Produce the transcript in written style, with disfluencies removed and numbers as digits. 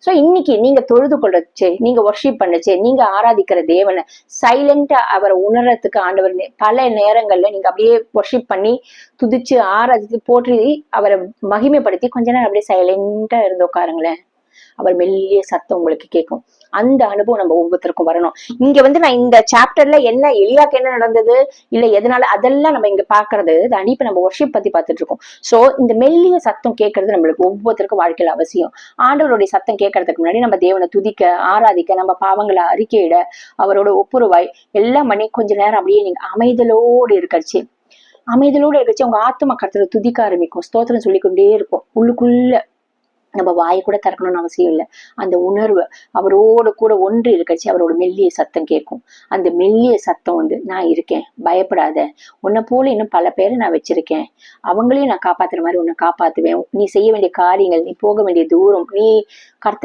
So இன்னைக்கு நீங்க தொழுது கொள்றச்சு, நீங்க வர்ஷிப் பண்ணுச்சு, நீங்க ஆராதிக்கிற தேவனை சைலண்டா அவரை உணர்றதுக்கு ஆண்டவர் பல நேரங்கள்ல நீங்க அப்படியே வர்ஷிப் பண்ணி துதிச்சு ஆராதிச்சு போற்றி அவரை மகிமைப்படுத்தி கொஞ்ச நேரம் அப்படியே சைலண்டா இருந்து உட்காருங்களேன். அவர் மெல்லிய சத்தம் உங்களுக்கு கேட்கும். அந்த அனுபவம் நம்ம ஒவ்வொருத்தருக்கும் வரணும். இங்க நான் இந்த சாப்டர்ல என்ன எலியாக்கு என்ன நடந்தது, இல்ல எதனால, அதெல்லாம் நம்ம இங்க பாக்குறது இப்ப நம்ம வர்ஷிப் பத்தி பார்த்துட்டு இருக்கோம். சோ இந்த மெல்லிய சத்தம் கேட்கறது நம்மளுக்கு ஒவ்வொருத்தருக்கும் வாழ்க்கையில அவசியம். ஆண்டவருடைய சத்தம் கேட்கறதுக்கு முன்னாடி நம்ம தேவனை துதிக்க, ஆராதிக்க, நம்ம பாவங்களை அறிக்கையிட, அவரோட ஒப்புரவாய் எல்லாம் பண்ணி கொஞ்ச நேரம் அப்படியே நீங்க அமைதலோடு இருக்கச்சு உங்க ஆத்மா கர்த்தரை துதிக்க ஆரம்பிக்கும். ஸ்தோத்திரம் சொல்லிக்கொண்டே இருக்கும். உள்ளுக்குள்ள நம்ம வாயை கூட திறக்கணும்னு அவசியம் இல்லை. அந்த உணர்வு அவரோட கூட ஒன்று இருக்கச்சு அவரோட மெல்லிய சத்தம் கேட்கும். அந்த மெல்லிய சத்தம் நான் இருக்கேன், பயப்படாத, உன்னை போல இன்னும் பல பேரை நான் வச்சிருக்கேன், அவங்களையும் நான் காப்பாத்துற மாதிரி உன்னை காப்பாத்துவேன், நீ செய்ய வேண்டிய காரியங்கள், நீ போக வேண்டிய தூரம், நீ கர்த்தர்